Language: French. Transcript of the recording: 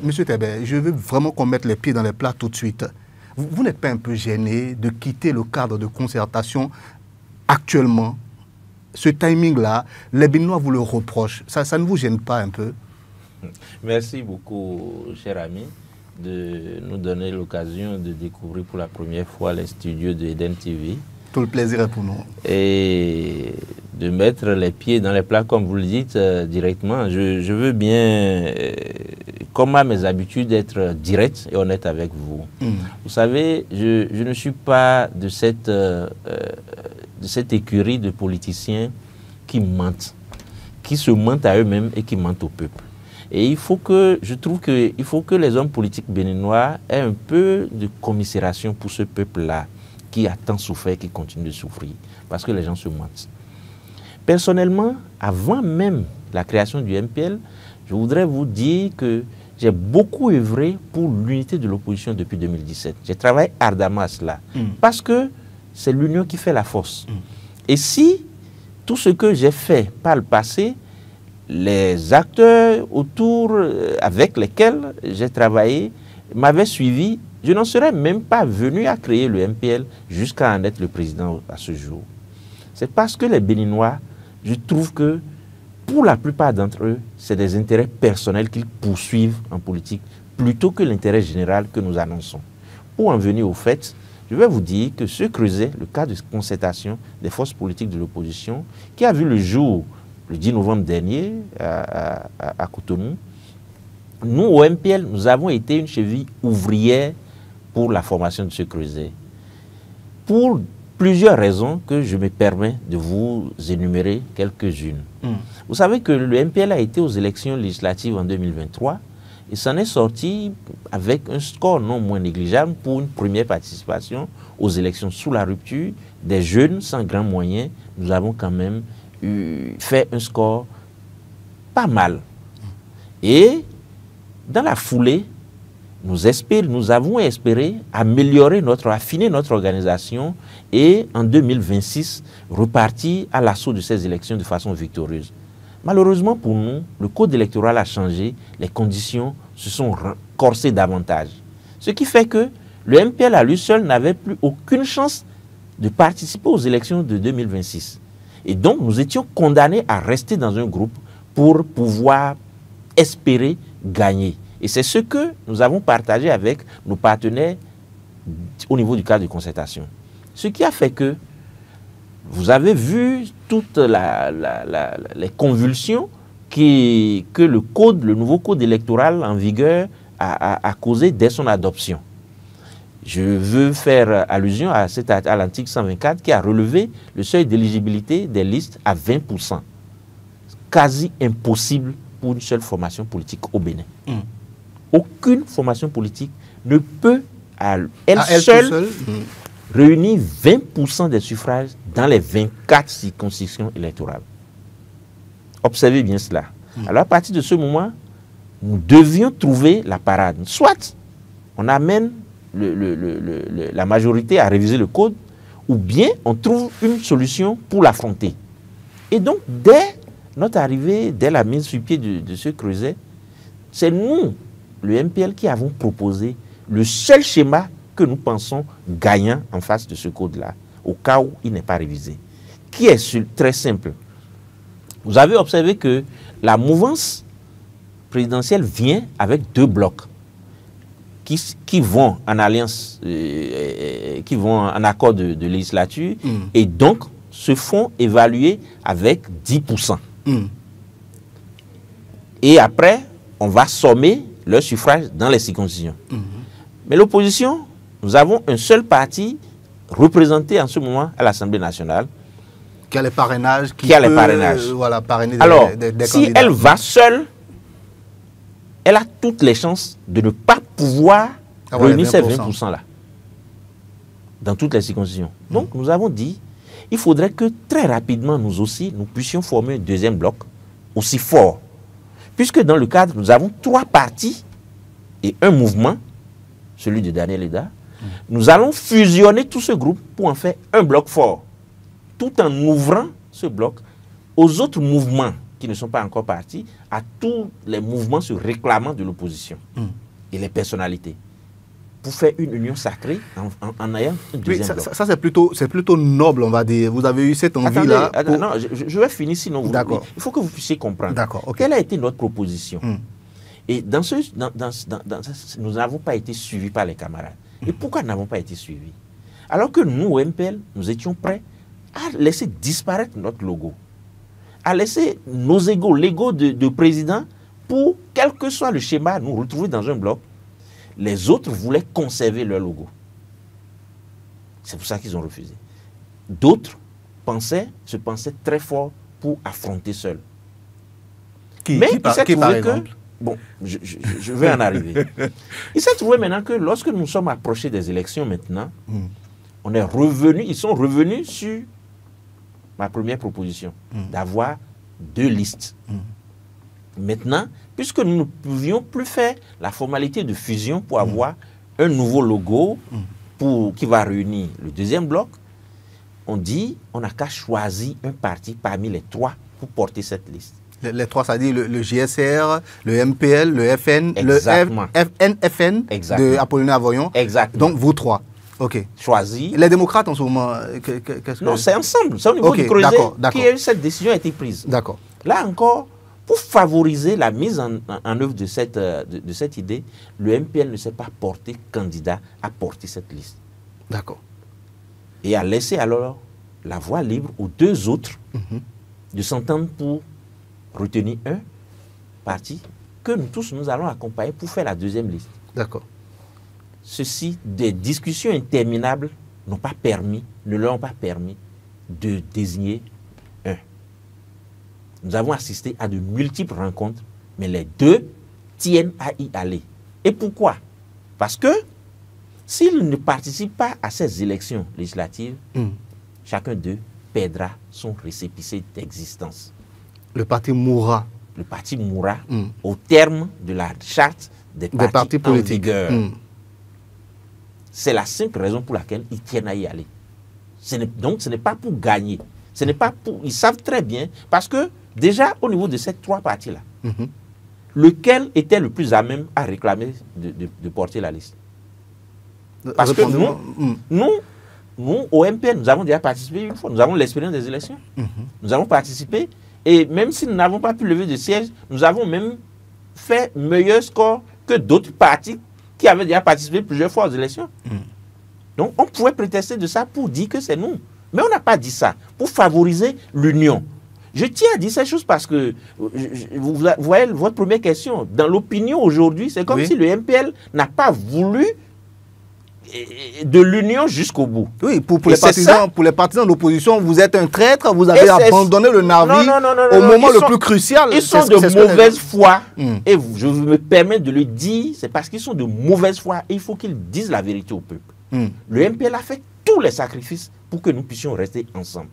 Monsieur Tébé, je veux vraiment qu'on mette les pieds dans les plats tout de suite. Vous n'êtes pas un peu gêné de quitter le cadre de concertation actuellement? Ce timing-là, les Béninois vous le reprochent. Ça ne vous gêne pas un peu? Merci beaucoup, cher ami, de nous donner l'occasion de découvrir pour la première fois les studios de Eden TV. Tout le plaisir est pour nous. Et de mettre les pieds dans les plats, comme vous le dites directement. Je veux bien, comme à mes habitudes, être direct et honnête avec vous. Vous savez, je ne suis pas de cette écurie de politiciens qui mentent, qui se mentent à eux-mêmes et qui mentent au peuple. Et je trouve qu'il faut que les hommes politiques béninois aient un peu de commisération pour ce peuple-là, qui a tant souffert, qui continue de souffrir, parce que les gens se mentent. Personnellement, avant même la création du MPL, je voudrais vous dire que j'ai beaucoup œuvré pour l'unité de l'opposition depuis 2017. J'ai travaillé ardemment à cela, parce que c'est l'union qui fait la force. Et si tout ce que j'ai fait par le passé, les acteurs autour avec lesquels j'ai travaillé m'avaient suivi, je n'en serais même pas venu à créer le MPL jusqu'à en être le président à ce jour. C'est parce que les Béninois, je trouve que pour la plupart d'entre eux, c'est des intérêts personnels qu'ils poursuivent en politique plutôt que l'intérêt général que nous annonçons. Pour en venir au fait, je vais vous dire que ce creuset, le cas de concertation des forces politiques de l'opposition, qui a vu le jour le 10 novembre dernier à Cotonou, nous, au MPL, nous avons été une cheville ouvrière pour la formation de ce creuset. Pour plusieurs raisons que je me permets de vous énumérer quelques-unes. Vous savez que le MPL a été aux élections législatives en 2023 et s'en est sorti avec un score non moins négligeable pour une première participation aux élections sous la rupture. Des jeunes sans grands moyens, nous avons quand même fait un score pas mal. Et dans la foulée, nous avons espéré affiner notre organisation et en 2026 repartir à l'assaut de ces élections de façon victorieuse. Malheureusement pour nous, le code électoral a changé, les conditions se sont corsées davantage. Ce qui fait que le MPL à lui seul n'avait plus aucune chance de participer aux élections de 2026. Et donc nous étions condamnés à rester dans un groupe pour pouvoir espérer gagner. Et c'est ce que nous avons partagé avec nos partenaires au niveau du cadre de concertation. Ce qui a fait que vous avez vu toutes les convulsions que le nouveau code électoral en vigueur a causé dès son adoption. Je veux faire allusion à l'article 124 qui a relevé le seuil d'éligibilité des listes à 20%. Quasi impossible pour une seule formation politique au Bénin. Aucune formation politique ne peut à elle seule réunir 20% des suffrages dans les 24 circonscriptions électorales. Observez bien cela. Alors à partir de ce moment, nous devions trouver la parade. Soit on amène la majorité à réviser le code, ou bien on trouve une solution pour l'affronter. Et donc, dès notre arrivée, dès la mise sur pied de ce creuset, c'est nous, le MPL, qui avons proposé le seul schéma que nous pensons gagnant en face de ce code-là, au cas où il n'est pas révisé, qui est très simple. Vous avez observé que la mouvance présidentielle vient avec deux blocs qui vont en alliance, qui vont en accord de législature, et donc se font évaluer avec 10%. Et après, on va sommer leur suffrage dans les circonscriptions. Mais l'opposition, nous avons un seul parti représenté en ce moment à l'Assemblée nationale. Qui a les parrainages. Voilà, parrainer alors, des si candidats. Elle va seule, elle a toutes les chances de ne pas pouvoir réunir ces 20%-là dans toutes les circonscriptions. Donc, nous avons dit, il faudrait que très rapidement, nous aussi, nous puissions former un deuxième bloc aussi fort. Puisque dans le cadre, nous avons 3 partis et un mouvement, celui de Daniel Eda, nous allons fusionner tout ce groupe pour en faire un bloc fort, tout en ouvrant ce bloc aux autres mouvements qui ne sont pas encore partis, à tous les mouvements se réclamant de l'opposition et les personnalités, pour faire une union sacrée en ayant un deuxième bloc. Ça c'est plutôt noble, on va dire. Vous avez eu cette envie-là. Non, je vais finir sinon. Il faut que vous puissiez comprendre. Quelle a été notre proposition? Et nous n'avons pas été suivis par les camarades. Et pourquoi nous n'avons pas été suivis? Alors que nous, au MPL, nous étions prêts à laisser disparaître notre logo, à laisser nos égos, l'ego de président, pour, quel que soit le schéma, nous retrouver dans un bloc. Les autres voulaient conserver leur logo. C'est pour ça qu'ils ont refusé. D'autres se pensaient très forts pour affronter seuls. Mais par exemple? Bon, je vais en arriver. Il s'est trouvé maintenant que lorsque nous sommes approchés des élections maintenant, on est revenu, ils sont revenus sur ma première proposition, d'avoir 2 listes. Maintenant, puisque nous ne pouvions plus faire la formalité de fusion pour avoir un nouveau logo qui va réunir le deuxième bloc, on dit on n'a qu'à choisir un parti parmi les 3 pour porter cette liste. Les 3, c'est-à-dire le GSR, le MPL, le FN, exactement, le FNFN de Apollinaire Voyon. Exactement. Donc vous 3. OK. Choisis. Les démocrates en ce moment, non, c'est ensemble. C'est au niveau du Creuset que cette décision a été prise. D'accord. Là encore, pour favoriser la mise en œuvre de cette idée, le MPL ne s'est pas porté candidat à porter cette liste. D'accord. Et a laissé alors la voie libre aux 2 autres de s'entendre pour retenir un parti que nous tous nous allons accompagner pour faire la deuxième liste. D'accord. Ceci, des discussions interminables ne leur ont pas permis de désigner un. Nous avons assisté à de multiples rencontres, mais les 2 tiennent à y aller. Et pourquoi? Parce que s'ils ne participent pas à ces élections législatives, chacun d'eux perdra son récépissé d'existence. Le parti mourra. Le parti mourra au terme de la charte des partis politiques en vigueur. C'est la simple raison pour laquelle ils tiennent à y aller. Donc ce n'est pas pour gagner. Ce n'est pas pour. Ils savent très bien, parce que déjà au niveau de ces 3 partis-là, lequel était le plus à même à réclamer de porter la liste? Parce que nous, au MPN, nous avons déjà participé une fois. Nous avons l'expérience des élections. Nous avons participé. Et même si nous n'avons pas pu lever de siège, nous avons même fait meilleur score que d'autres partis qui avaient déjà participé plusieurs fois aux élections. Donc on pouvait prétester de ça pour dire que c'est nous. Mais on n'a pas dit ça pour favoriser l'union. Je tiens à dire ces choses parce que, vous voyez votre première question, dans l'opinion aujourd'hui, c'est comme si le MPL n'a pas voulu de l'union jusqu'au bout. Oui, pour les partisans de l'opposition, vous êtes un traître, vous avez abandonné le navire au moment le plus crucial. Ils sont de mauvaise foi, et je me permets de le dire, c'est parce qu'ils sont de mauvaise foi, et il faut qu'ils disent la vérité au peuple. Le MPL a fait tous les sacrifices pour que nous puissions rester ensemble.